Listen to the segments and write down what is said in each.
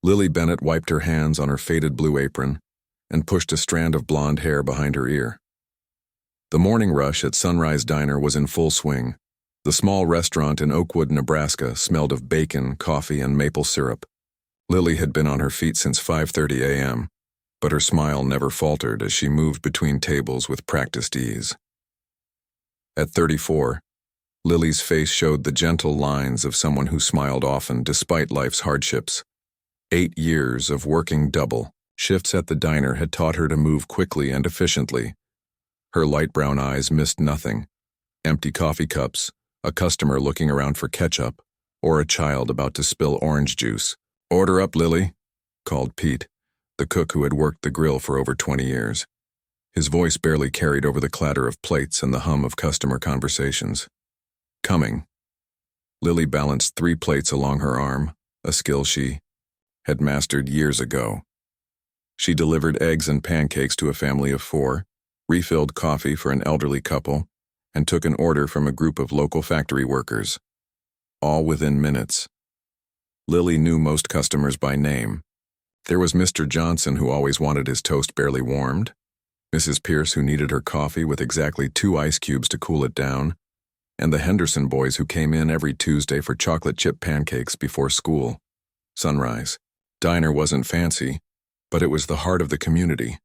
Lily Bennett wiped her hands on her faded blue apron and pushed a strand of blonde hair behind her ear. The morning rush at Sunrise Diner was in full swing. The small restaurant in Oakwood, Nebraska smelled of bacon, coffee, and maple syrup. Lily had been on her feet since 5:30 a.m., but her smile never faltered as she moved between tables with practiced ease. At 34, Lily's face showed the gentle lines of someone who smiled often despite life's hardships. 8 years of working double shifts at the diner had taught her to move quickly and efficiently. Her light brown eyes missed nothing: empty coffee cups, a customer looking around for ketchup, or a child about to spill orange juice. "Order up, Lily," called Pete, the cook who had worked the grill for over 20 years. His voice barely carried over the clatter of plates and the hum of customer conversations. "Coming." Lily balanced 3 plates along her arm, a skill she had mastered years ago. She delivered eggs and pancakes to a family of 4, refilled coffee for an elderly couple, and took an order from a group of local factory workers. All within minutes. Lily knew most customers by name. There was Mr. Johnson, who always wanted his toast barely warmed, Mrs. Pierce, who needed her coffee with exactly 2 ice cubes to cool it down, and the Henderson boys, who came in every Tuesday for chocolate chip pancakes before school. Sunrise Diner wasn't fancy, but it was the heart of the community.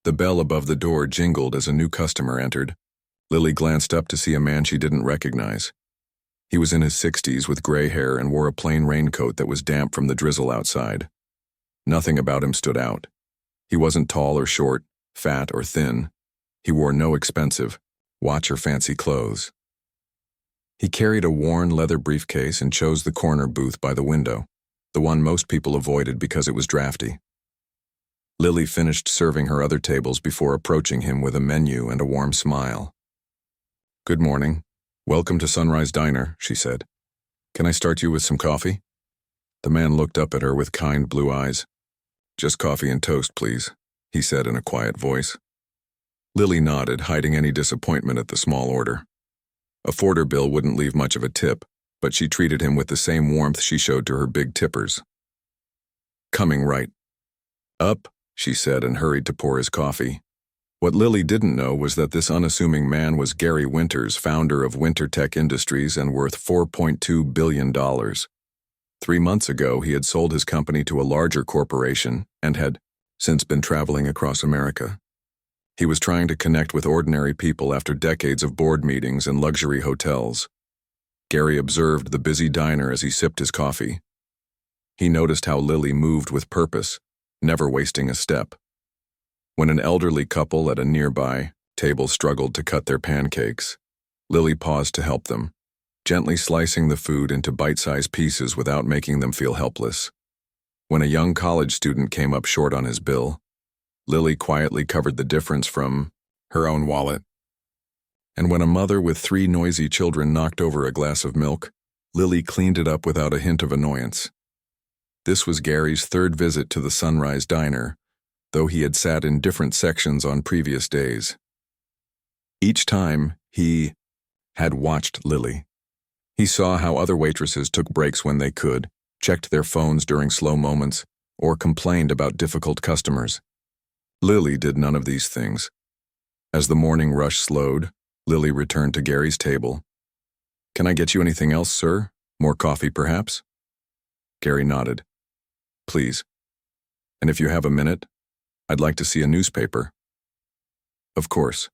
The bell above the door jingled as a new customer entered. Lily glanced up to see a man she didn't recognize. He was in his 60s with gray hair and wore a plain raincoat that was damp from the drizzle outside. Nothing about him stood out. He wasn't tall or short, fat or thin. He wore no expensive watch or fancy clothes. He carried a worn leather briefcase and chose the corner booth by the window, the one most people avoided because it was drafty. Lily finished serving her other tables before approaching him with a menu and a warm smile. "Good morning. Welcome to Sunrise Diner," she said. "Can I start you with some coffee?" The man looked up at her with kind blue eyes. "Just coffee and toast, please," he said in a quiet voice. Lily nodded, hiding any disappointment at the small order. A $4 bill wouldn't leave much of a tip, but she treated him with the same warmth she showed to her big tippers. "Coming right up," she said, and hurried to pour his coffee. What Lily didn't know was that this unassuming man was Gary Winters, founder of WinterTech Industries and worth $4.2 billion. 3 months ago, he had sold his company to a larger corporation and had since been traveling across America. He was trying to connect with ordinary people after decades of board meetings and luxury hotels. Gary observed the busy diner as he sipped his coffee. He noticed how Lily moved with purpose, never wasting a step. When an elderly couple at a nearby table struggled to cut their pancakes, Lily paused to help them, gently slicing the food into bite-sized pieces without making them feel helpless. When a young college student came up short on his bill, Lily quietly covered the difference from her own wallet. And when a mother with 3 noisy children knocked over a glass of milk, Lily cleaned it up without a hint of annoyance. This was Gary's 3rd visit to the Sunrise Diner, though he had sat in different sections on previous days. Each time, he had watched Lily. He saw how other waitresses took breaks when they could, checked their phones during slow moments, or complained about difficult customers. Lily did none of these things. As the morning rush slowed, Lily returned to Gary's table. "Can I get you anything else, sir? More coffee, perhaps?" Gary nodded. "Please. And if you have a minute, I'd like to see a newspaper." "Of course."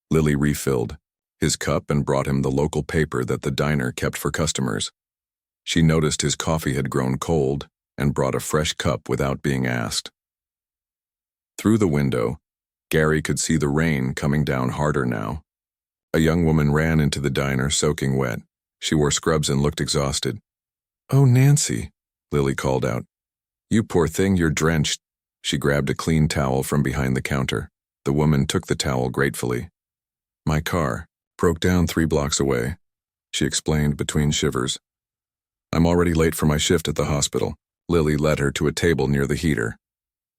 Lily refilled his cup and brought him the local paper that the diner kept for customers. She noticed his coffee had grown cold and brought a fresh cup without being asked. Through the window, Gary could see the rain coming down harder now. A young woman ran into the diner soaking wet. She wore scrubs and looked exhausted. "Oh, Nancy," Lily called out. "You poor thing, you're drenched." She grabbed a clean towel from behind the counter. The woman took the towel gratefully. "My car broke down 3 blocks away," she explained between shivers. "I'm already late for my shift at the hospital." Lily led her to a table near the heater.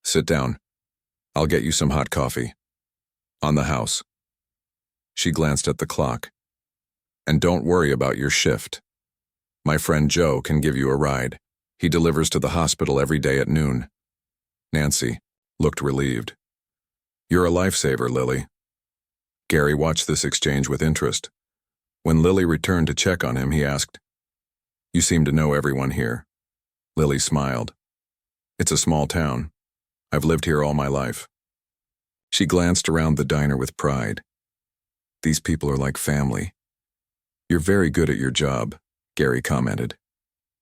"Sit down. I'll get you some hot coffee. On the house." She glanced at the clock. "And don't worry about your shift. My friend Joe can give you a ride. He delivers to the hospital every day at noon. Nancy looked relieved. You're a lifesaver, Lily. Gary watched this exchange with interest. When Lily returned to check on him, he asked, You seem to know everyone here. Lily smiled. It's a small town. I've lived here all my life. She glanced around the diner with pride. These people are like family. You're very good at your job, Gary commented.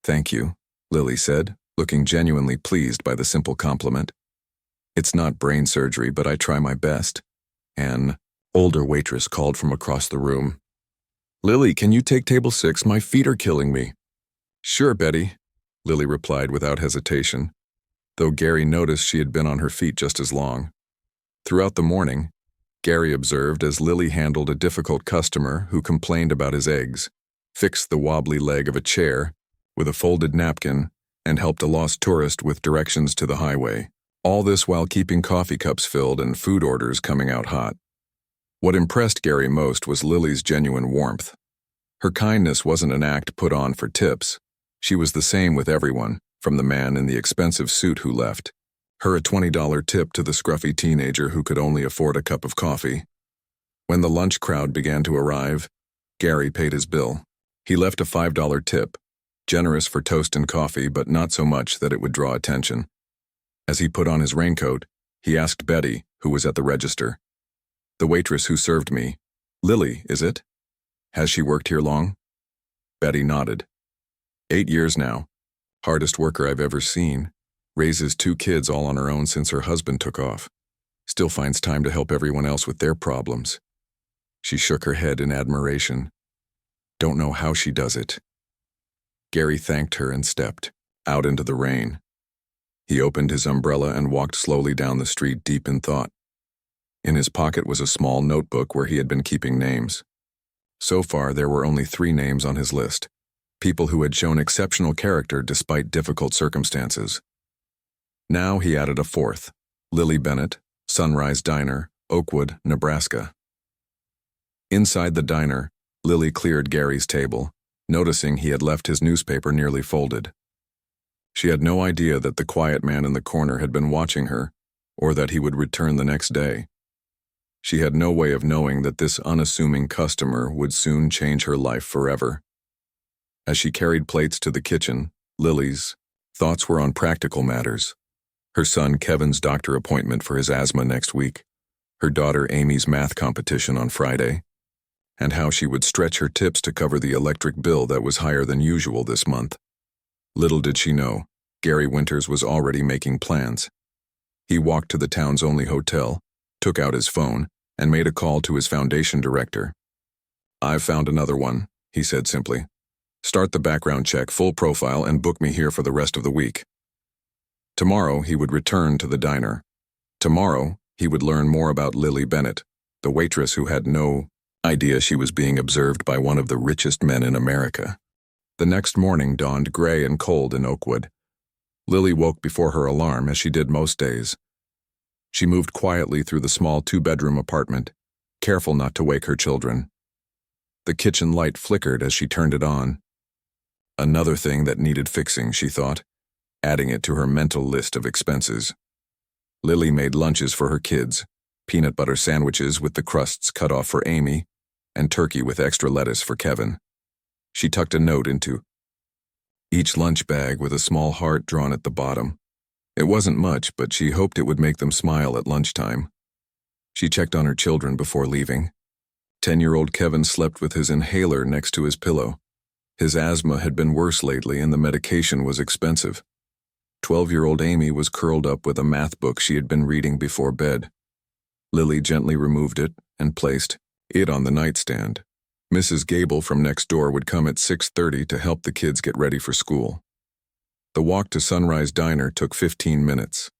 Thank you, Lily said, looking genuinely pleased by the simple compliment. It's not brain surgery, but I try my best. An older waitress called from across the room. Lily, can you take table 6? My feet are killing me. Sure, Betty, Lily replied without hesitation, though Gary noticed she had been on her feet just as long. Throughout the morning, Gary observed as Lily handled a difficult customer who complained about his eggs, fixed the wobbly leg of a chair with a folded napkin, and helped a lost tourist with directions to the highway. All this while keeping coffee cups filled and food orders coming out hot. What impressed Gary most was Lily's genuine warmth. Her kindness wasn't an act put on for tips. She was the same with everyone, from the man in the expensive suit who left her a $20 tip to the scruffy teenager who could only afford a cup of coffee. When the lunch crowd began to arrive, Gary paid his bill. He left a $5 tip, generous for toast and coffee, but not so much that it would draw attention. As he put on his raincoat, he asked Betty, who was at the register. The waitress who served me. Lily, is it? Has she worked here long? Betty nodded. 8 years now. Hardest worker I've ever seen. Raises 2 kids all on her own since her husband took off. Still finds time to help everyone else with their problems. She shook her head in admiration. Don't know how she does it. Gary thanked her and stepped out into the rain. He opened his umbrella and walked slowly down the street, deep in thought. In his pocket was a small notebook where he had been keeping names. So far, there were only 3 names on his list, people who had shown exceptional character despite difficult circumstances. Now he added a 4th, Lily Bennett, Sunrise Diner, Oakwood, Nebraska. Inside the diner, Lily cleared Gary's table, noticing he had left his newspaper nearly folded. She had no idea that the quiet man in the corner had been watching her, or that he would return the next day. She had no way of knowing that this unassuming customer would soon change her life forever. As she carried plates to the kitchen, Lily's thoughts were on practical matters. Her son Kevin's doctor appointment for his asthma next week, her daughter Amy's math competition on Friday, and how she would stretch her tips to cover the electric bill that was higher than usual this month. Little did she know, Gary Winters was already making plans. He walked to the town's only hotel, took out his phone, and made a call to his foundation director. I've found another one, he said simply. Start the background check, full profile, and book me here for the rest of the week. Tomorrow, he would return to the diner. Tomorrow, he would learn more about Lily Bennett, the waitress who had no idea she was being observed by one of the richest men in America. The next morning dawned gray and cold in Oakwood. Lily woke before her alarm, as she did most days. She moved quietly through the small 2-bedroom apartment, careful not to wake her children. The kitchen light flickered as she turned it on. Another thing that needed fixing, she thought, adding it to her mental list of expenses. Lily made lunches for her kids, peanut butter sandwiches with the crusts cut off for Amy, and turkey with extra lettuce for Kevin. She tucked a note into each lunch bag with a small heart drawn at the bottom. It wasn't much, but she hoped it would make them smile at lunchtime. She checked on her children before leaving. 10-year-old Kevin slept with his inhaler next to his pillow. His asthma had been worse lately and the medication was expensive. 12-year-old Amy was curled up with a math book she had been reading before bed. Lily gently removed it and placed it on the nightstand. Mrs. Gable from next door would come at 6:30 to help the kids get ready for school. The walk to Sunrise Diner took 15 minutes.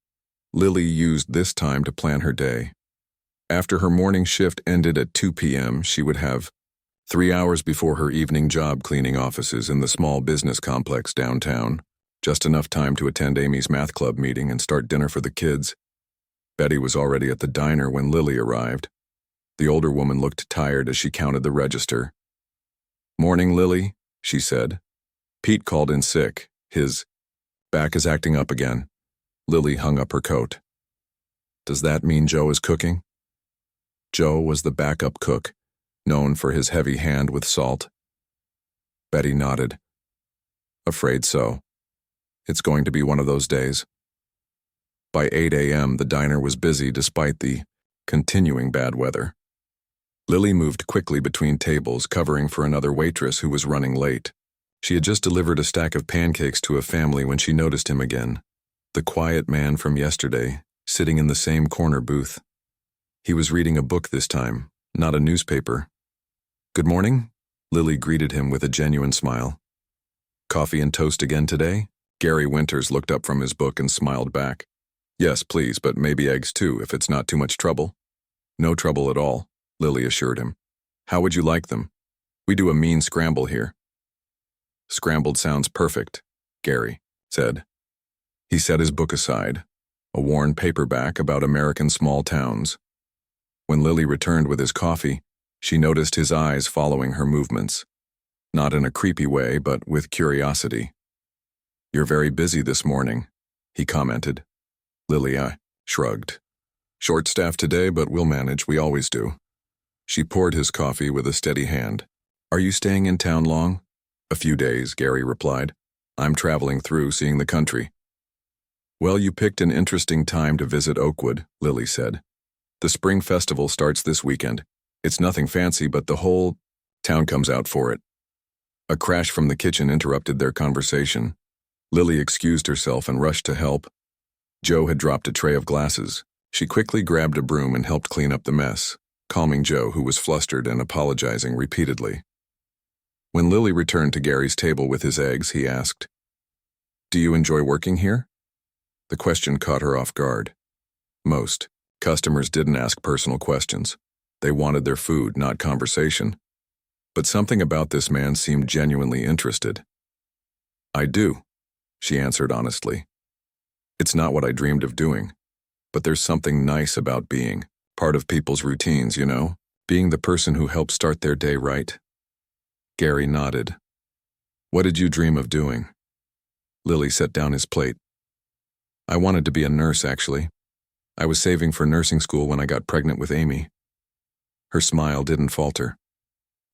Lily used this time to plan her day. After her morning shift ended at 2 p.m., she would have 3 hours before her evening job cleaning offices in the small business complex downtown. Just enough time to attend Amy's math club meeting and start dinner for the kids. Betty was already at the diner when Lily arrived. The older woman looked tired as she counted the register. "Morning, Lily," she said. "Pete called in sick. His Back is acting up again. Lily hung up her coat. Does that mean Joe is cooking? Joe was the backup cook, known for his heavy hand with salt. Betty nodded. Afraid so. It's going to be one of those days. By 8 a.m., the diner was busy despite the continuing bad weather. Lily moved quickly between tables, covering for another waitress who was running late. She had just delivered a stack of pancakes to a family when she noticed him again. The quiet man from yesterday, sitting in the same corner booth. He was reading a book this time, not a newspaper. Good morning, Lily greeted him with a genuine smile. Coffee and toast again today? Gary Winters looked up from his book and smiled back. Yes, please, but maybe eggs too, if it's not too much trouble. No trouble at all, Lily assured him. How would you like them? We do a mean scramble here. Scrambled sounds perfect, Gary said. He set his book aside, a worn paperback about American small towns. When Lily returned with his coffee, she noticed his eyes following her movements. Not in a creepy way, but with curiosity. You're very busy this morning, he commented. Lily shrugged. Short-staffed today, but we'll manage, we always do. She poured his coffee with a steady hand. Are you staying in town long? A few days, Gary replied. I'm traveling through, seeing the country. Well, you picked an interesting time to visit Oakwood, Lily said. The spring festival starts this weekend. It's nothing fancy, but the whole town comes out for it. A crash from the kitchen interrupted their conversation. Lily excused herself and rushed to help. Joe had dropped a tray of glasses. She quickly grabbed a broom and helped clean up the mess, calming Joe, who was flustered and apologizing repeatedly. When Lily returned to Gary's table with his eggs, he asked, Do you enjoy working here? The question caught her off guard. Most customers didn't ask personal questions. They wanted their food, not conversation. But something about this man seemed genuinely interested. I do, she answered honestly. It's not what I dreamed of doing, but there's something nice about being part of people's routines, you know? Being the person who helps start their day right. Gary nodded. What did you dream of doing? Lily set down his plate. I wanted to be a nurse, actually. I was saving for nursing school when I got pregnant with Amy. Her smile didn't falter.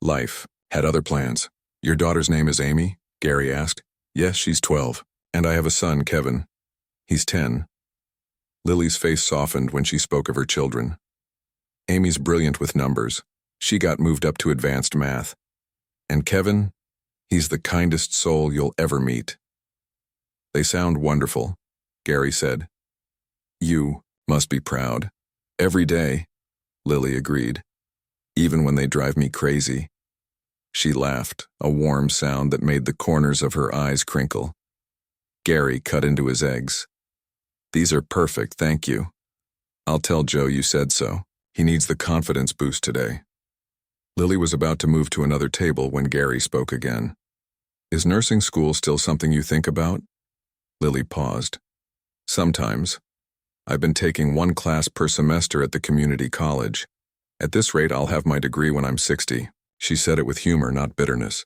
Life had other plans. Your daughter's name is Amy? Gary asked. Yes, she's 12. And I have a son, Kevin. He's 10. Lily's face softened when she spoke of her children. Amy's brilliant with numbers. She got moved up to advanced math. And Kevin, he's the kindest soul you'll ever meet. They sound wonderful, Gary said. You must be proud. Every day, Lily agreed. Even when they drive me crazy. She laughed, a warm sound that made the corners of her eyes crinkle. Gary cut into his eggs. These are perfect, thank you. I'll tell Joe you said so. He needs the confidence boost today. Lily was about to move to another table when Gary spoke again. Is nursing school still something you think about? Lily paused. Sometimes. I've been taking one class per semester at the community college. At this rate, I'll have my degree when I'm 60. She said it with humor, not bitterness.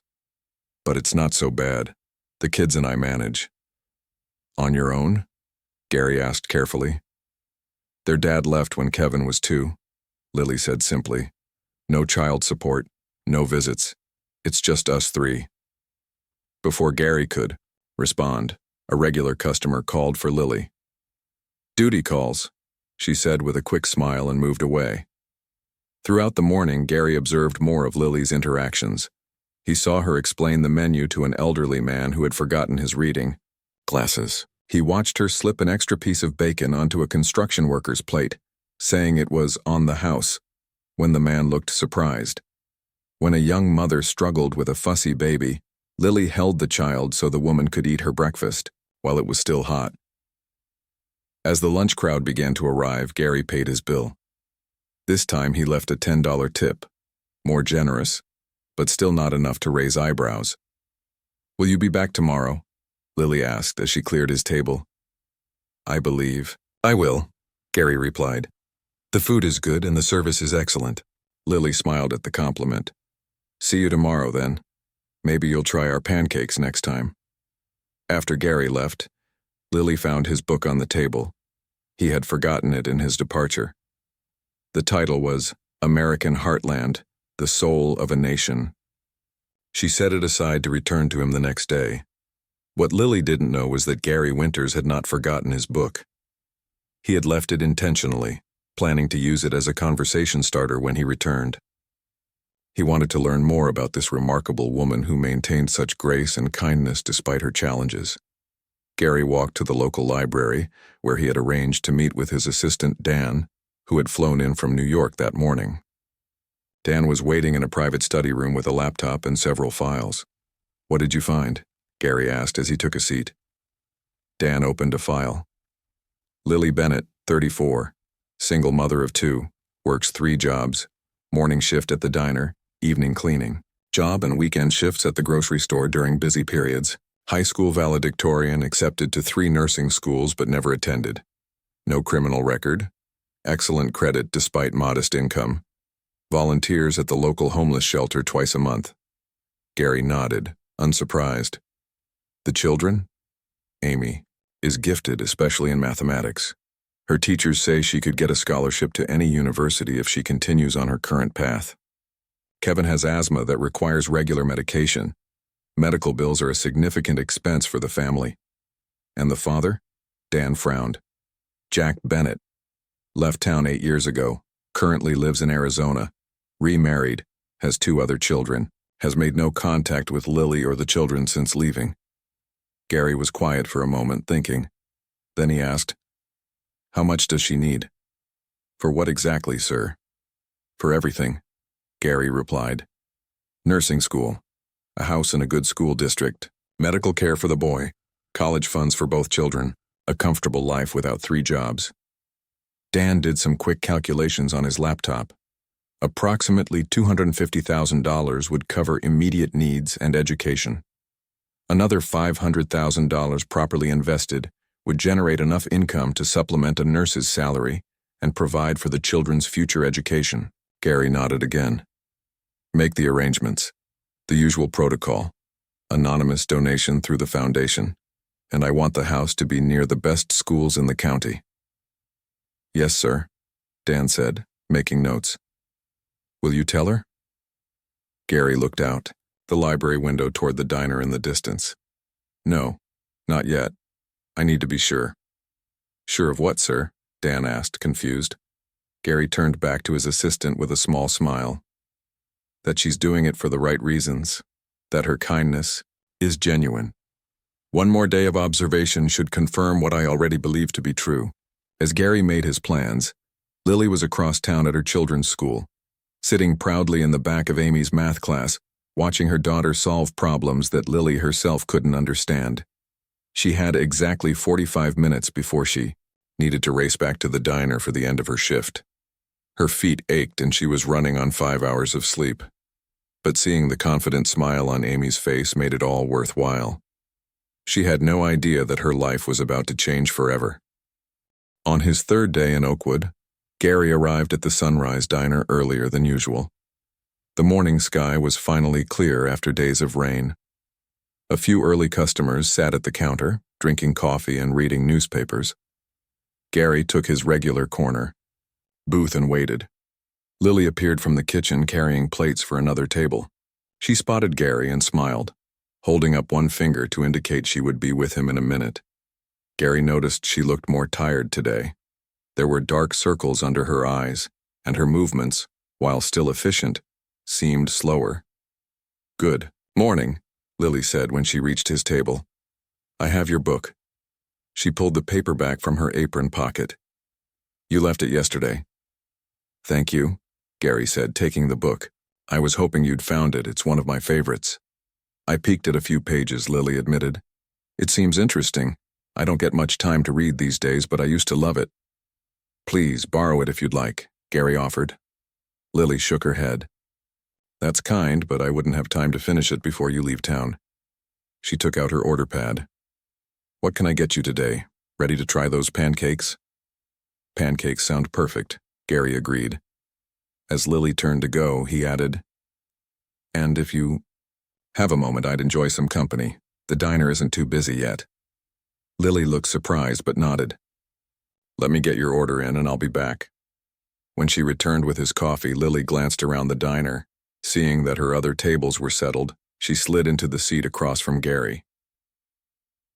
But it's not so bad. The kids and I manage. On your own? Gary asked carefully. Their dad left when Kevin was 2, Lily said simply. No child support, no visits. It's just us 3. Before Gary could respond, a regular customer called for Lily. Duty calls, she said with a quick smile and moved away. Throughout the morning, Gary observed more of Lily's interactions. He saw her explain the menu to an elderly man who had forgotten his reading glasses. He watched her slip an extra piece of bacon onto a construction worker's plate, saying it was on the house, when the man looked surprised. When a young mother struggled with a fussy baby, Lily held the child so the woman could eat her breakfast while it was still hot. As the lunch crowd began to arrive, Gary paid his bill. This time he left a $10 tip, more generous, but still not enough to raise eyebrows. Will you be back tomorrow? Lily asked as she cleared his table. I believe I will, Gary replied. The food is good and the service is excellent. Lily smiled at the compliment. See you tomorrow, then. Maybe you'll try our pancakes next time. After Gary left, Lily found his book on the table. He had forgotten it in his departure. The title was American Heartland, The Soul of a Nation. She set it aside to return to him the next day. What Lily didn't know was that Gary Winters had not forgotten his book. He had left it intentionally, planning to use it as a conversation starter when he returned. He wanted to learn more about this remarkable woman who maintained such grace and kindness despite her challenges. Gary walked to the local library, where he had arranged to meet with his assistant Dan, who had flown in from New York that morning. Dan was waiting in a private study room with a laptop and several files. "What did you find?" Gary asked as he took a seat. Dan opened a file. Lily Bennett, 34, single mother of 2, works 3 jobs, morning shift at the diner, evening cleaning, job and weekend shifts at the grocery store during busy periods, high school valedictorian accepted to 3 nursing schools but never attended, no criminal record, excellent credit despite modest income, volunteers at the local homeless shelter twice a month. Gary nodded, unsurprised. The children? Amy is gifted, especially in mathematics. Her teachers say she could get a scholarship to any university if she continues on her current path. Kevin has asthma that requires regular medication. Medical bills are a significant expense for the family. And the father? Dan frowned. Jack Bennett. Left town 8 years ago, currently lives in Arizona, remarried, has 2 other children, has made no contact with Lily or the children since leaving. Gary was quiet for a moment, thinking. Then he asked, "How much does she need?" "For what exactly, sir?" "For everything," Gary replied. "Nursing school, a house in a good school district, medical care for the boy, college funds for both children, a comfortable life without 3 jobs." Dan did some quick calculations on his laptop. Approximately $250,000 would cover immediate needs and education. Another $500,000 properly invested would generate enough income to supplement a nurse's salary and provide for the children's future education. Gary nodded again. "Make the arrangements. The usual protocol. Anonymous donation through the foundation. And I want the house to be near the best schools in the county." "Yes, sir," Dan said, making notes. "Will you tell her?" Gary looked out, the library window toward the diner in the distance. "No, not yet. I need to be sure." "Sure of what, sir?" Dan asked, confused. Gary turned back to his assistant with a small smile. "That she's doing it for the right reasons, that her kindness is genuine. One more day of observation should confirm what I already believe to be true." As Gary made his plans, Lily was across town at her children's school, sitting proudly in the back of Amy's math class, watching her daughter solve problems that Lily herself couldn't understand. She had exactly 45 minutes before she needed to race back to the diner for the end of her shift. Her feet ached and she was running on 5 hours of sleep. But seeing the confident smile on Amy's face made it all worthwhile. She had no idea that her life was about to change forever. On his 3rd day in Oakwood, Gary arrived at the Sunrise Diner earlier than usual. The morning sky was finally clear after days of rain. A few early customers sat at the counter, drinking coffee and reading newspapers. Gary took his regular corner, booth, and waited. Lily appeared from the kitchen carrying plates for another table. She spotted Gary and smiled, holding up one finger to indicate she would be with him in a minute. Gary noticed she looked more tired today. There were dark circles under her eyes, and her movements, while still efficient, seemed slower. "Good morning," Lily said when she reached his table. "I have your book." She pulled the paperback from her apron pocket. "You left it yesterday." "Thank you," Gary said, taking the book. "I was hoping you'd found it. It's one of my favorites." "I peeked at a few pages," Lily admitted. "It seems interesting. I don't get much time to read these days, but I used to love it." "Please, borrow it if you'd like," Gary offered. Lily shook her head. "That's kind, but I wouldn't have time to finish it before you leave town." She took out her order pad. "What can I get you today? Ready to try those pancakes?" "Pancakes sound perfect," Gary agreed. As Lily turned to go, he added, "And if you have a moment, I'd enjoy some company. The diner isn't too busy yet." Lily looked surprised but nodded. "Let me get your order in and I'll be back." When she returned with his coffee, Lily glanced around the diner. Seeing that her other tables were settled, she slid into the seat across from Gary.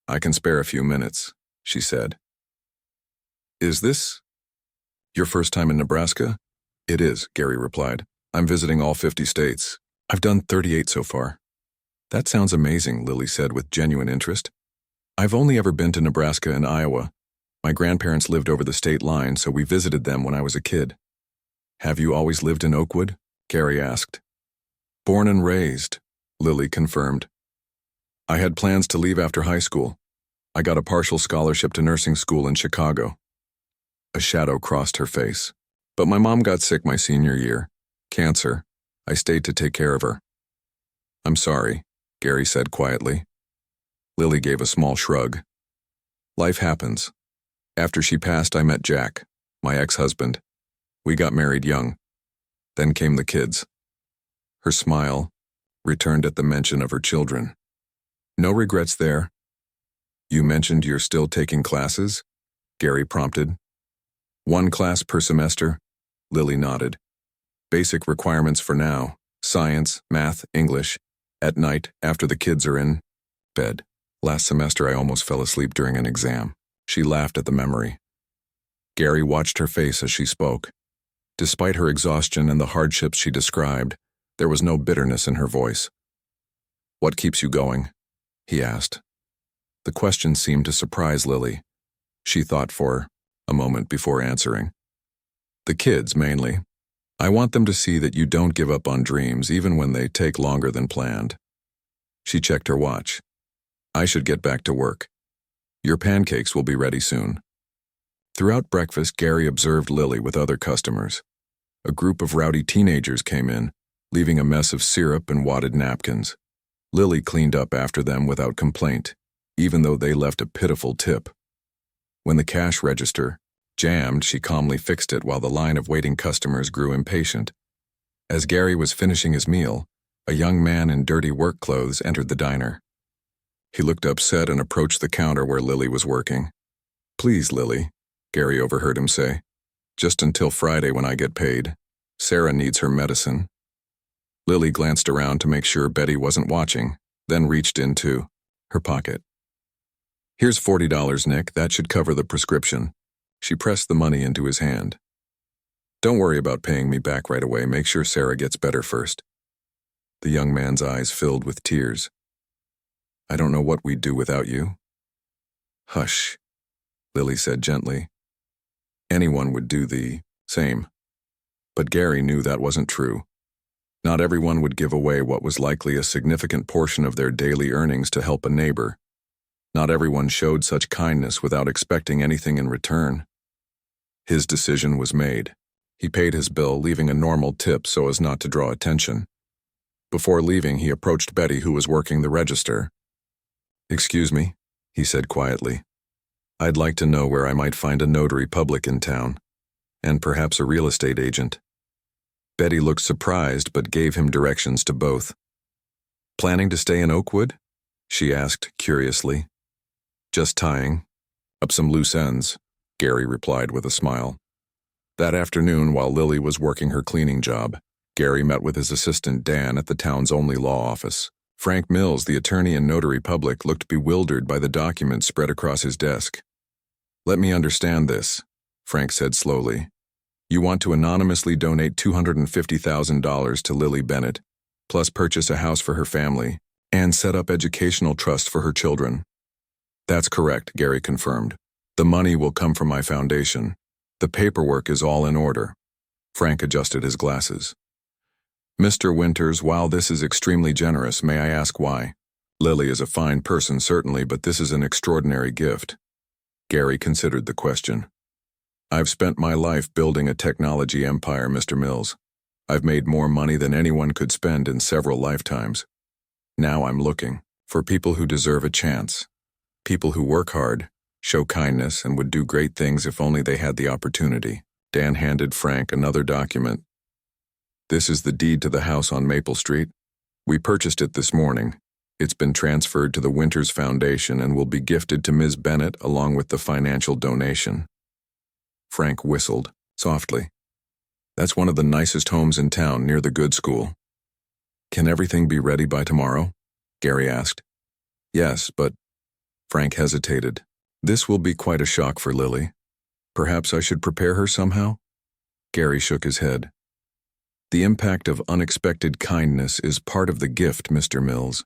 "I can spare a few minutes," she said. "Is this your first time in Nebraska?" "It is," Gary replied. "I'm visiting all 50 states. I've done 38 so far." "That sounds amazing," Lily said with genuine interest. "I've only ever been to Nebraska and Iowa. My grandparents lived over the state line, so we visited them when I was a kid." "Have you always lived in Oakwood?" Gary asked. "Born and raised," Lily confirmed. "I had plans to leave after high school. I got a partial scholarship to nursing school in Chicago." A shadow crossed her face. "But my mom got sick my senior year. Cancer. I stayed to take care of her." "I'm sorry," Gary said quietly. Lily gave a small shrug. "Life happens. After she passed, I met Jack, my ex-husband. We got married young. Then came the kids." Her smile returned at the mention of her children. "No regrets there." "You mentioned you're still taking classes?" Gary prompted. "One class per semester," Lily nodded. "Basic requirements for now: science, math, English. At night, after the kids are in bed. Last semester I almost fell asleep during an exam." She laughed at the memory. Gary watched her face as she spoke. Despite her exhaustion and the hardships she described, there was no bitterness in her voice. "What keeps you going?" he asked. The question seemed to surprise Lily. She thought for a moment before answering. "The kids, mainly. I want them to see that you don't give up on dreams even when they take longer than planned." She checked her watch. "I should get back to work. Your pancakes will be ready soon." Throughout breakfast, Gary observed Lily with other customers. A group of rowdy teenagers came in, leaving a mess of syrup and wadded napkins. Lily cleaned up after them without complaint, even though they left a pitiful tip. When the cash register jammed, she calmly fixed it while the line of waiting customers grew impatient. As Gary was finishing his meal, a young man in dirty work clothes entered the diner. He looked upset and approached the counter where Lily was working. "Please, Lily," Gary overheard him say. "Just until Friday when I get paid. Sarah needs her medicine." Lily glanced around to make sure Betty wasn't watching, then reached into her pocket. "Here's $40, Nick. That should cover the prescription." She pressed the money into his hand. "Don't worry about paying me back right away. Make sure Sarah gets better first." The young man's eyes filled with tears. "I don't know what we'd do without you." "Hush," Lily said gently. "Anyone would do the same." But Gary knew that wasn't true. Not everyone would give away what was likely a significant portion of their daily earnings to help a neighbor. Not everyone showed such kindness without expecting anything in return. His decision was made. He paid his bill, leaving a normal tip so as not to draw attention. Before leaving, he approached Betty, who was working the register. "Excuse me," he said quietly. "I'd like to know where I might find a notary public in town, and perhaps a real estate agent." Betty looked surprised but gave him directions to both. "Planning to stay in Oakwood?" she asked curiously. "Just tying up some loose ends," Gary replied with a smile. That afternoon, while Lily was working her cleaning job, Gary met with his assistant Dan at the town's only law office. Frank Mills, the attorney and notary public, looked bewildered by the documents spread across his desk. "Let me understand this," Frank said slowly. "You want to anonymously donate $250,000 to Lily Bennett, plus purchase a house for her family, and set up educational trust for her children." "That's correct," Gary confirmed. "The money will come from my foundation. The paperwork is all in order." Frank adjusted his glasses. "Mr. Winters, while this is extremely generous, may I ask why? Lily is a fine person, certainly, but this is an extraordinary gift." Gary considered the question. "I've spent my life building a technology empire, Mr. Mills. I've made more money than anyone could spend in several lifetimes. Now I'm looking for people who deserve a chance. People who work hard, show kindness, and would do great things if only they had the opportunity." Dan handed Frank another document. "This is the deed to the house on Maple Street. We purchased it this morning. It's been transferred to the Winters Foundation and will be gifted to Ms. Bennett along with the financial donation. Frank whistled, softly. That's one of the nicest homes in town near the good school. Can everything be ready by tomorrow? Gary asked. Yes, but... Frank hesitated. This will be quite a shock for Lily. Perhaps I should prepare her somehow? Gary shook his head. The impact of unexpected kindness is part of the gift, Mr. Mills.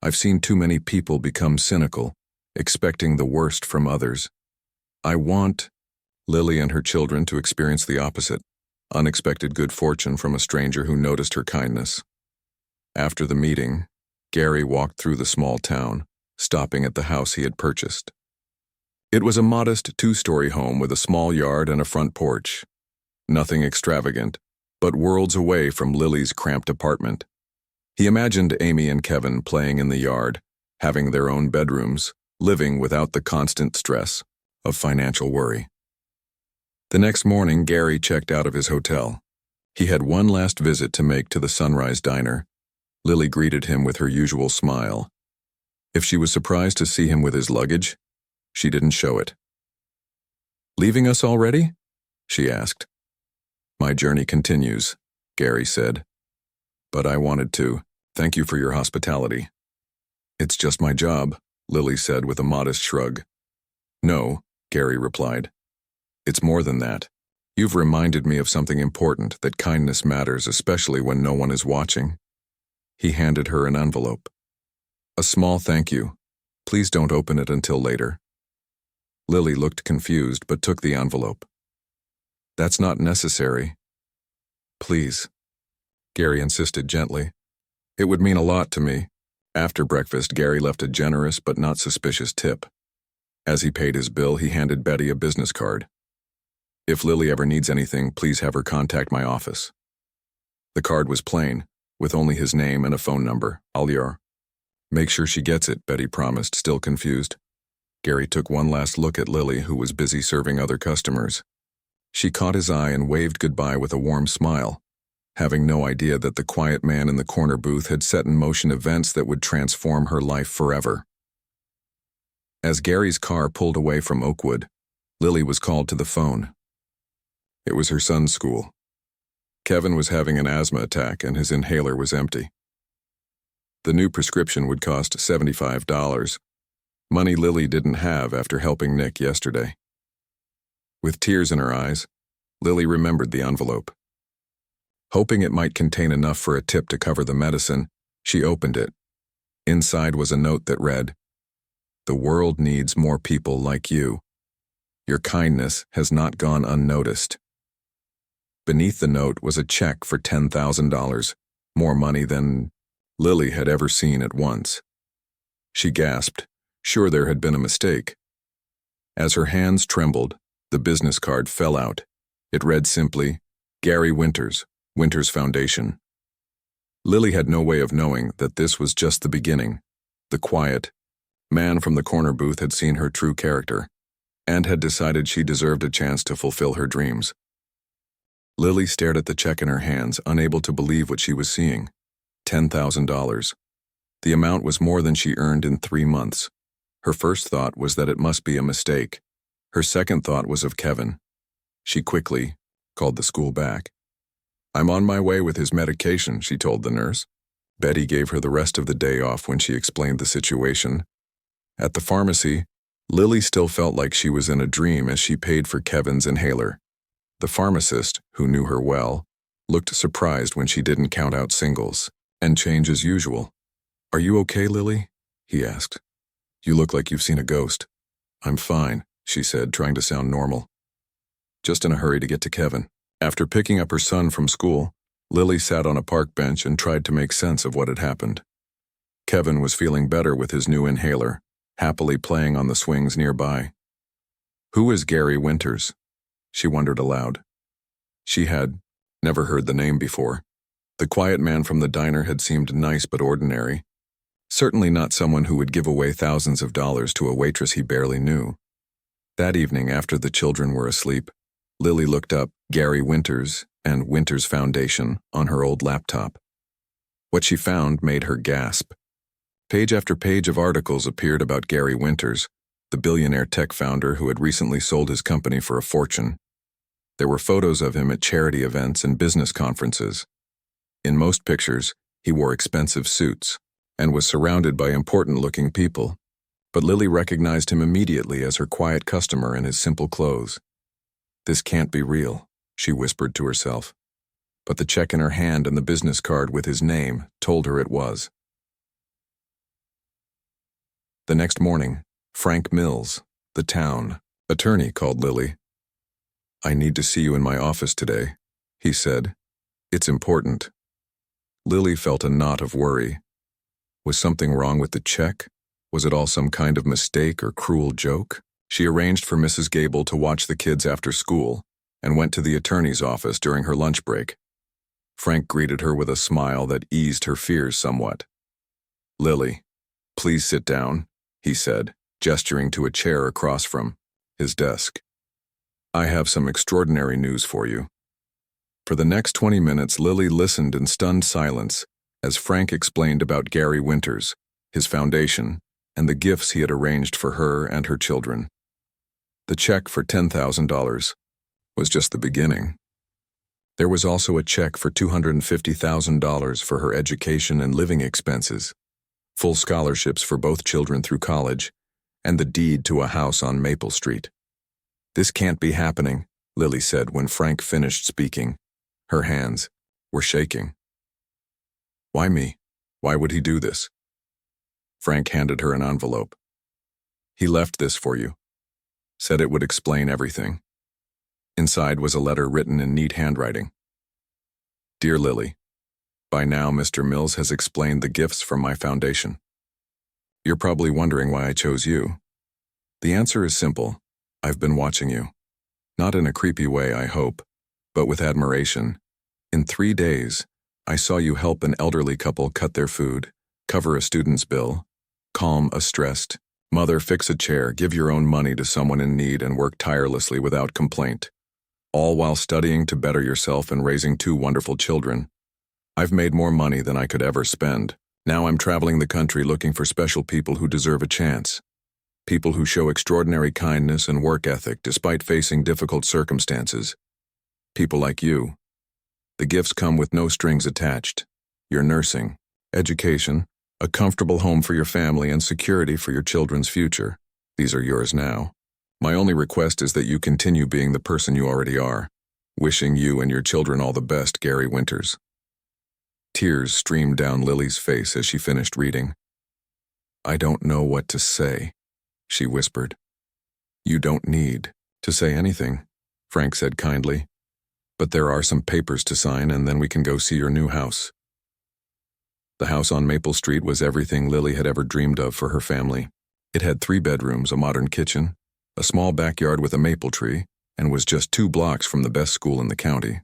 I've seen too many people become cynical, expecting the worst from others. I want Lily and her children to experience the opposite, unexpected good fortune from a stranger who noticed her kindness. After the meeting, Gary walked through the small town, stopping at the house he had purchased. It was a modest two-story home with a small yard and a front porch. Nothing extravagant, but worlds away from Lily's cramped apartment. He imagined Amy and Kevin playing in the yard, having their own bedrooms, living without the constant stress of financial worry. The next morning, Gary checked out of his hotel. He had one last visit to make to the Sunrise Diner. Lily greeted him with her usual smile. If she was surprised to see him with his luggage, she didn't show it. "Leaving us already?" she asked. "My journey continues," Gary said. "But I wanted to thank you for your hospitality." "It's just my job," Lily said with a modest shrug. "No," Gary replied. "It's more than that. You've reminded me of something important, that kindness matters, especially when no one is watching." He handed her an envelope. "A small thank you. Please don't open it until later." Lily looked confused but took the envelope. "That's not necessary." "Please," Gary insisted gently. "It would mean a lot to me." After breakfast, Gary left a generous but not suspicious tip. As he paid his bill, he handed Betty a business card. "If Lily ever needs anything, please have her contact my office." The card was plain, with only his name and a phone number. "Alyar." "Make sure she gets it," Betty promised, still confused. Gary took one last look at Lily, who was busy serving other customers. She caught his eye and waved goodbye with a warm smile, having no idea that the quiet man in the corner booth had set in motion events that would transform her life forever. As Gary's car pulled away from Oakwood, Lily was called to the phone. It was her son's school. Kevin was having an asthma attack and his inhaler was empty. The new prescription would cost $75, money Lily didn't have after helping Nick yesterday. With tears in her eyes, Lily remembered the envelope. Hoping it might contain enough for a tip to cover the medicine, she opened it. Inside was a note that read, "The world needs more people like you. Your kindness has not gone unnoticed." Beneath the note was a check for $10,000, more money than Lily had ever seen at once. She gasped, sure there had been a mistake. As her hands trembled, the business card fell out. It read simply, "Gary Winters, Winters Foundation." Lily had no way of knowing that this was just the beginning. The quiet man from the corner booth had seen her true character and had decided she deserved a chance to fulfill her dreams. Lily stared at the check in her hands, unable to believe what she was seeing. $10,000. The amount was more than she earned in 3 months. Her first thought was that it must be a mistake. Her second thought was of Kevin. She quickly called the school back. "I'm on my way with his medication," she told the nurse. Betty gave her the rest of the day off when she explained the situation. At the pharmacy, Lily still felt like she was in a dream as she paid for Kevin's inhaler. The pharmacist, who knew her well, looked surprised when she didn't count out singles and change as usual. "Are you okay, Lily?" he asked. "You look like you've seen a ghost." "I'm fine," she said, trying to sound normal. "Just in a hurry to get to Kevin." After picking up her son from school, Lily sat on a park bench and tried to make sense of what had happened. Kevin was feeling better with his new inhaler, happily playing on the swings nearby. Who is Gary Winters? She wondered aloud. She had never heard the name before. The quiet man from the diner had seemed nice but ordinary. Certainly not someone who would give away thousands of dollars to a waitress he barely knew. That evening, after the children were asleep, Lily looked up Gary Winters and Winters Foundation on her old laptop. What she found made her gasp. Page after page of articles appeared about Gary Winters, the billionaire tech founder who had recently sold his company for a fortune. There were photos of him at charity events and business conferences. In most pictures, he wore expensive suits and was surrounded by important-looking people, but Lily recognized him immediately as her quiet customer in his simple clothes. "This can't be real," she whispered to herself. But the check in her hand and the business card with his name told her it was. The next morning, Frank Mills, the town attorney, called Lily. "I need to see you in my office today," he said. "It's important." Lily felt a knot of worry. Was something wrong with the check? Was it all some kind of mistake or cruel joke? She arranged for Mrs. Gable to watch the kids after school and went to the attorney's office during her lunch break. Frank greeted her with a smile that eased her fears somewhat. "Lily, please sit down," he said, gesturing to a chair across from his desk. "I have some extraordinary news for you." For the next 20 minutes, Lily listened in stunned silence as Frank explained about Gary Winters, his foundation, and the gifts he had arranged for her and her children. The check for $10,000 was just the beginning. There was also a check for $250,000 for her education and living expenses, full scholarships for both children through college, and the deed to a house on Maple Street. "This can't be happening," Lily said when Frank finished speaking. Her hands were shaking. "Why me? Why would he do this?" Frank handed her an envelope. "He left this for you. Said it would explain everything." Inside was a letter written in neat handwriting. "Dear Lily, by now Mr. Mills has explained the gifts from my foundation. You're probably wondering why I chose you. The answer is simple. I've been watching you. Not in a creepy way, I hope, but with admiration. In 3 days, I saw you help an elderly couple cut their food, cover a student's bill, calm a stressed mother, fix a chair, give your own money to someone in need, and work tirelessly without complaint, all while studying to better yourself and raising 2 wonderful children. I've made more money than I could ever spend. Now I'm traveling the country looking for special people who deserve a chance. People who show extraordinary kindness and work ethic despite facing difficult circumstances. People like you. The gifts come with no strings attached. Your nursing, education, a comfortable home for your family, and security for your children's future. These are yours now. My only request is that you continue being the person you already are. Wishing you and your children all the best, Gary Winters." Tears streamed down Lily's face as she finished reading. "I don't know what to say," she whispered. "You don't need to say anything," Frank said kindly. "But there are some papers to sign, and then we can go see your new house." The house on Maple Street was everything Lily had ever dreamed of for her family. It had 3 bedrooms, a modern kitchen, a small backyard with a maple tree, and was just 2 blocks from the best school in the county.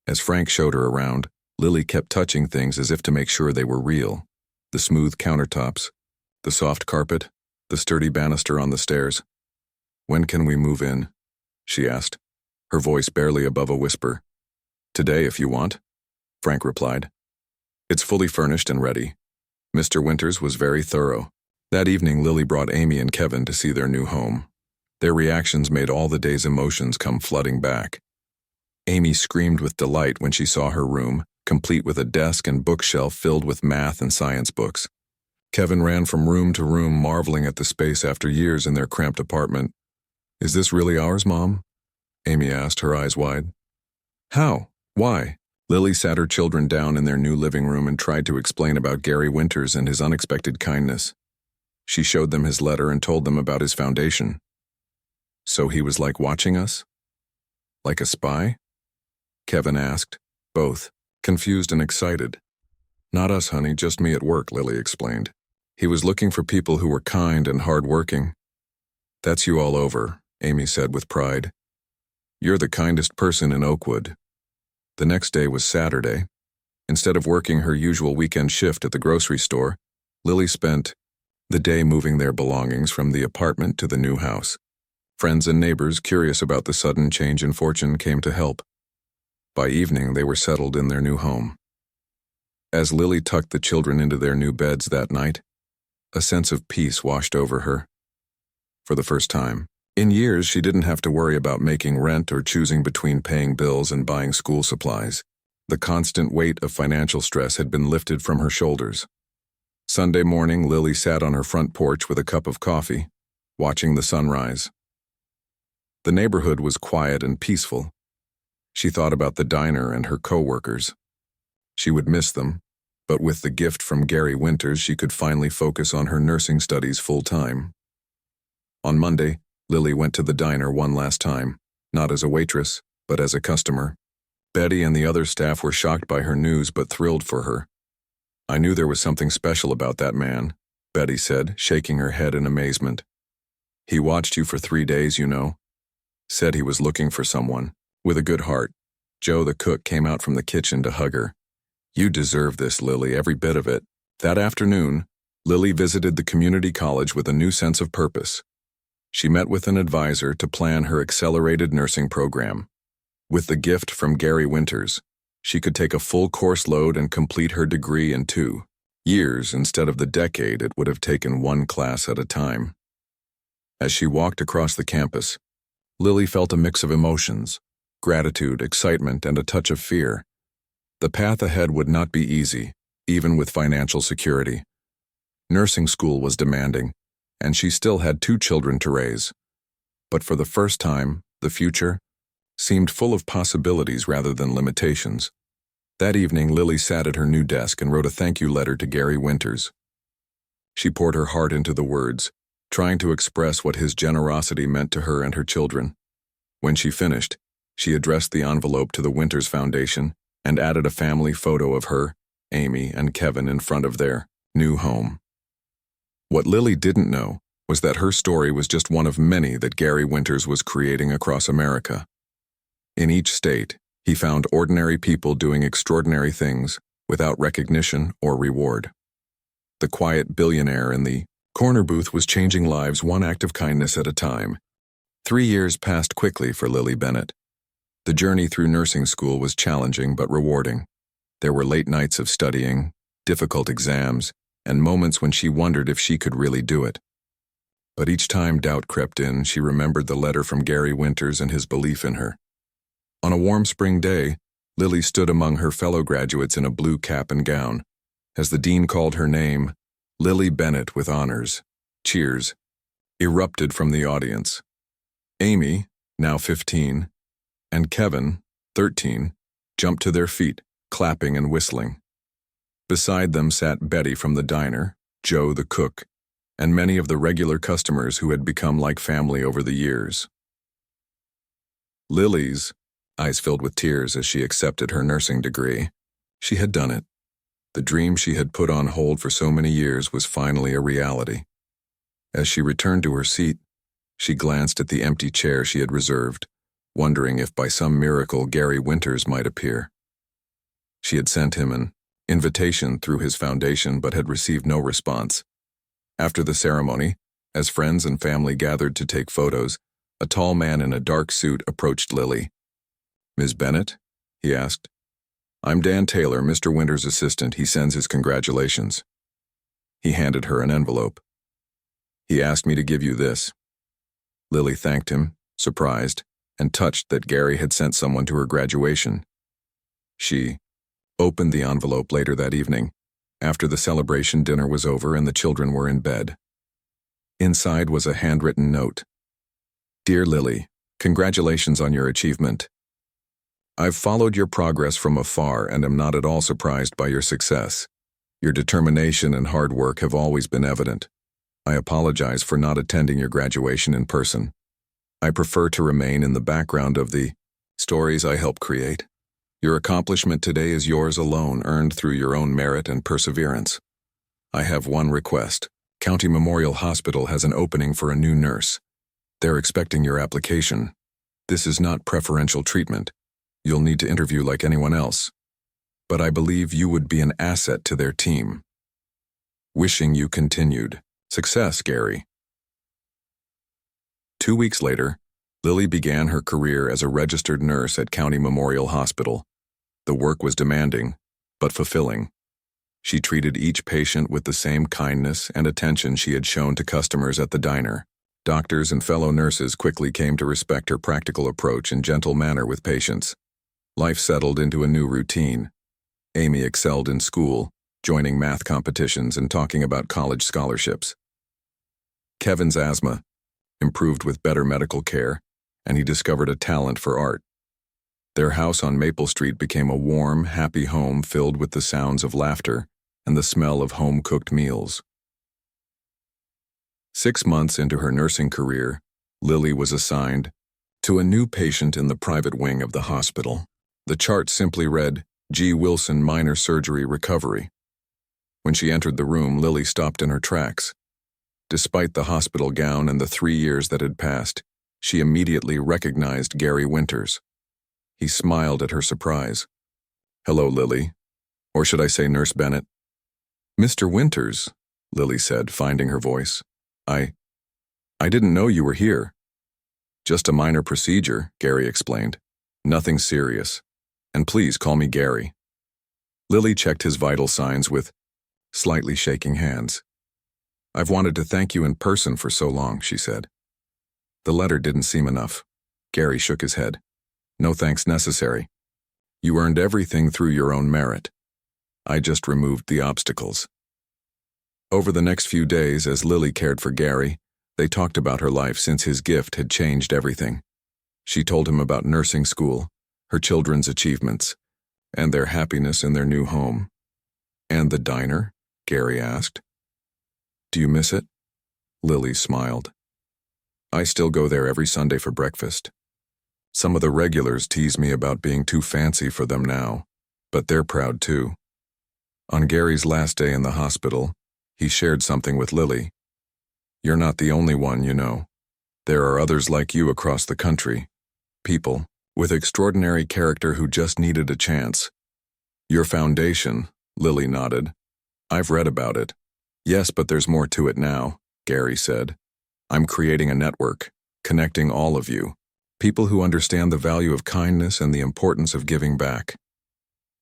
As Frank showed her around, Lily kept touching things as if to make sure they were real. The smooth countertops, the soft carpet, the sturdy banister on the stairs. "When can we move in?" she asked, her voice barely above a whisper. "Today, if you want," Frank replied. "It's fully furnished and ready." Mr. Winters was very thorough. That evening, Lily brought Amy and Kevin to see their new home. Their reactions made all the day's emotions come flooding back. Amy screamed with delight when she saw her room, complete with a desk and bookshelf filled with math and science books. Kevin ran from room to room, marveling at the space after years in their cramped apartment. "Is this really ours, Mom?" Amy asked, her eyes wide. "How? Why?" Lily sat her children down in their new living room and tried to explain about Gary Winters and his unexpected kindness. She showed them his letter and told them about his foundation. "So he was like watching us? Like a spy?" Kevin asked, both confused and excited. "Not us, honey, just me at work," Lily explained. "He was looking for people who were kind and hard-working." "That's you all over," Amy said with pride. "You're the kindest person in Oakwood." The next day was Saturday. Instead of working her usual weekend shift at the grocery store, Lily spent the day moving their belongings from the apartment to the new house. Friends and neighbors, curious about the sudden change in fortune, came to help. By evening, they were settled in their new home. As Lily tucked the children into their new beds that night, A sense of peace washed over her. For the first time in years, she didn't have to worry about making rent or choosing between paying bills and buying school supplies. The constant weight of financial stress had been lifted from her shoulders. Sunday morning, Lily sat on her front porch with a cup of coffee, watching the sunrise. The neighborhood was quiet and peaceful. She thought about the diner and her co-workers. She would miss them, but with the gift from Gary Winters, she could finally focus on her nursing studies full-time. On Monday, Lily went to the diner one last time, not as a waitress, but as a customer. Betty and the other staff were shocked by her news but thrilled for her. "I knew there was something special about that man," Betty said, shaking her head in amazement. "He watched you for 3 days, you know. Said he was looking for someone." With a good heart, Joe the cook came out from the kitchen to hug her. "You deserve this, Lily, every bit of it." That afternoon, Lily visited the community college with a new sense of purpose. She met with an advisor to plan her accelerated nursing program. With the gift from Gary Winters, she could take a full course load and complete her degree in 2 years instead of the decade it would have taken one class at a time. As she walked across the campus, Lily felt a mix of emotions: gratitude, excitement, and a touch of fear. The path ahead would not be easy, even with financial security. Nursing school was demanding, and she still had 2 children to raise. But for the first time, the future seemed full of possibilities rather than limitations. That evening, Lily sat at her new desk and wrote a thank you letter to Gary Winters. She poured her heart into the words, trying to express what his generosity meant to her and her children. When she finished, she addressed the envelope to the Winters Foundation and added a family photo of her, Amy, and Kevin in front of their new home. What Lily didn't know was that her story was just one of many that Gary Winters was creating across America. In each state, he found ordinary people doing extraordinary things without recognition or reward. The quiet billionaire in the corner booth was changing lives one act of kindness at a time. 3 years passed quickly for Lily Bennett. The journey through nursing school was challenging but rewarding. There were late nights of studying, difficult exams, and moments when she wondered if she could really do it. But each time doubt crept in, she remembered the letter from Gary Winters and his belief in her. On a warm spring day, Lily stood among her fellow graduates in a blue cap and gown. As the dean called her name, Lily Bennett with honors, cheers, erupted from the audience. Amy, now 15, and Kevin, 13, jumped to their feet, clapping and whistling. Beside them sat Betty from the diner, Joe the cook, and many of the regular customers who had become like family over the years. Lily's eyes filled with tears as she accepted her nursing degree. She had done it. The dream she had put on hold for so many years was finally a reality. As she returned to her seat, she glanced at the empty chair she had reserved, wondering if by some miracle Gary Winters might appear. She had sent him an invitation through his foundation but had received no response. After the ceremony, as friends and family gathered to take photos, a tall man in a dark suit approached Lily. "Ms. Bennett?" he asked. "I'm Dan Taylor, Mr. Winters' assistant. He sends his congratulations." He handed her an envelope. "He asked me to give you this." Lily thanked him, surprised, and touched that Gary had sent someone to her graduation. She opened the envelope later that evening, after the celebration dinner was over and the children were in bed. Inside was a handwritten note. "Dear Lily, congratulations on your achievement. I've followed your progress from afar and am not at all surprised by your success. Your determination and hard work have always been evident. I apologize for not attending your graduation in person. I prefer to remain in the background of the stories I help create. Your accomplishment today is yours alone, earned through your own merit and perseverance. I have one request. County Memorial Hospital has an opening for a new nurse. They're expecting your application. This is not preferential treatment. You'll need to interview like anyone else. But I believe you would be an asset to their team. Wishing you continued success, Gary." 2 weeks later, Lily began her career as a registered nurse at County Memorial Hospital. The work was demanding, but fulfilling. She treated each patient with the same kindness and attention she had shown to customers at the diner. Doctors and fellow nurses quickly came to respect her practical approach and gentle manner with patients. Life settled into a new routine. Amy excelled in school, joining math competitions and talking about college scholarships. Kevin's asthma improved with better medical care, and he discovered a talent for art. Their house on Maple Street became a warm, happy home filled with the sounds of laughter and the smell of home-cooked meals. 6 months into her nursing career, Lily was assigned to a new patient in the private wing of the hospital. The chart simply read, G. Wilson Minor Surgery Recovery. When she entered the room, Lily stopped in her tracks. Despite the hospital gown and the 3 years that had passed, she immediately recognized Gary Winters. He smiled at her surprise. "Hello, Lily. Or should I say Nurse Bennett?" "Mr. Winters," Lily said, finding her voice. I didn't know you were here." "Just a minor procedure," Gary explained. "Nothing serious. And please call me Gary." Lily checked his vital signs with slightly shaking hands. "I've wanted to thank you in person for so long," she said. The letter didn't seem enough. Gary shook his head. "No thanks necessary. You earned everything through your own merit. I just removed the obstacles." Over the next few days, as Lily cared for Gary, they talked about her life since his gift had changed everything. She told him about nursing school, her children's achievements, and their happiness in their new home. "And the diner?" Gary asked. "Do you miss it?" Lily smiled. "I still go there every Sunday for breakfast. Some of the regulars tease me about being too fancy for them now, but they're proud too." On Gary's last day in the hospital, he shared something with Lily. "You're not the only one, you know. There are others like you across the country. People with extraordinary character who just needed a chance." "Your foundation," Lily nodded. "I've read about it." "Yes, but there's more to it now," Gary said. "I'm creating a network, connecting all of you. People who understand the value of kindness and the importance of giving back."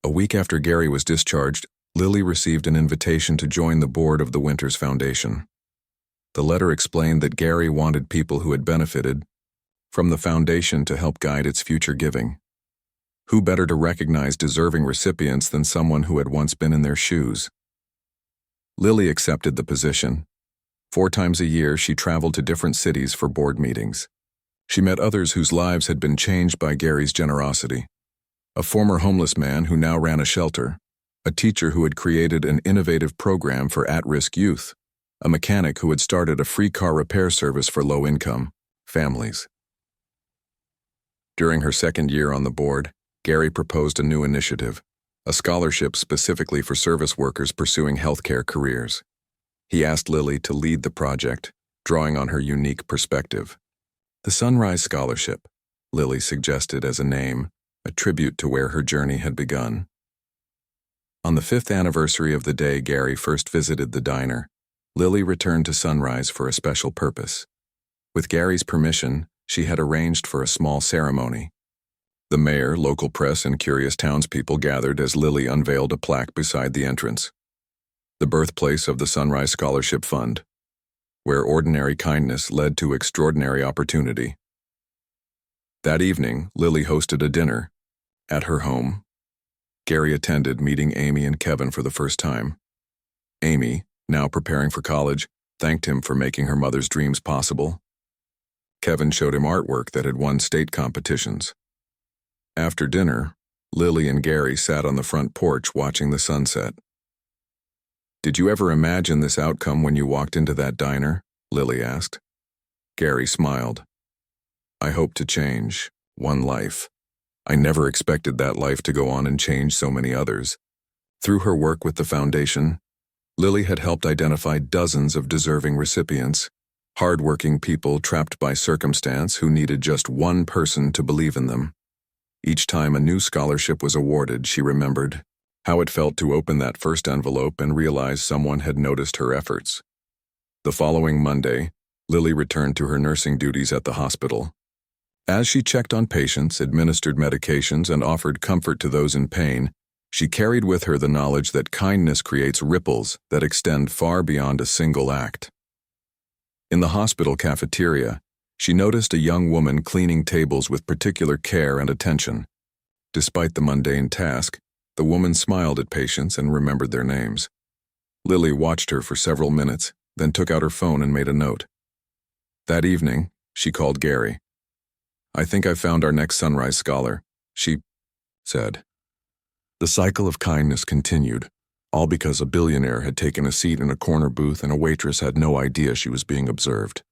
A week after Gary was discharged, Lily received an invitation to join the board of the Winters Foundation. The letter explained that Gary wanted people who had benefited from the foundation to help guide its future giving. Who better to recognize deserving recipients than someone who had once been in their shoes? Lily accepted the position. 4 times a year, she traveled to different cities for board meetings. She met others whose lives had been changed by Gary's generosity. A former homeless man who now ran a shelter, a teacher who had created an innovative program for at-risk youth, a mechanic who had started a free car repair service for low-income families. During her 2nd year on the board, Gary proposed a new initiative, a scholarship specifically for service workers pursuing healthcare careers. He asked Lily to lead the project, drawing on her unique perspective. The Sunrise Scholarship, Lily suggested as a name, a tribute to where her journey had begun. On the 5th anniversary of the day Gary first visited the diner, Lily returned to Sunrise for a special purpose. With Gary's permission, she had arranged for a small ceremony. The mayor, local press, and curious townspeople gathered as Lily unveiled a plaque beside the entrance. The birthplace of the Sunrise Scholarship Fund, where ordinary kindness led to extraordinary opportunity. That evening, Lily hosted a dinner at her home. Gary attended, meeting Amy and Kevin for the first time. Amy, now preparing for college, thanked him for making her mother's dreams possible. Kevin showed him artwork that had won state competitions. After dinner, Lily and Gary sat on the front porch watching the sunset. "Did you ever imagine this outcome when you walked into that diner?" Lily asked. Gary smiled. "I hope to change one life. I never expected that life to go on and change so many others." Through her work with the foundation, Lily had helped identify dozens of deserving recipients, hard-working people trapped by circumstance who needed just one person to believe in them. Each time a new scholarship was awarded, she remembered how it felt to open that first envelope and realize someone had noticed her efforts. The following Monday, Lily returned to her nursing duties at the hospital. As she checked on patients, administered medications, and offered comfort to those in pain, She carried with her the knowledge that kindness creates ripples that extend far beyond a single act. In the hospital cafeteria, she noticed a young woman cleaning tables with particular care and attention. Despite the mundane task, the woman smiled at patients and remembered their names. Lily watched her for several minutes, then took out her phone and made a note. That evening, she called Gary. "I think I've found our next Sunrise Scholar," she said. The cycle of kindness continued, all because a billionaire had taken a seat in a corner booth and a waitress had no idea she was being observed.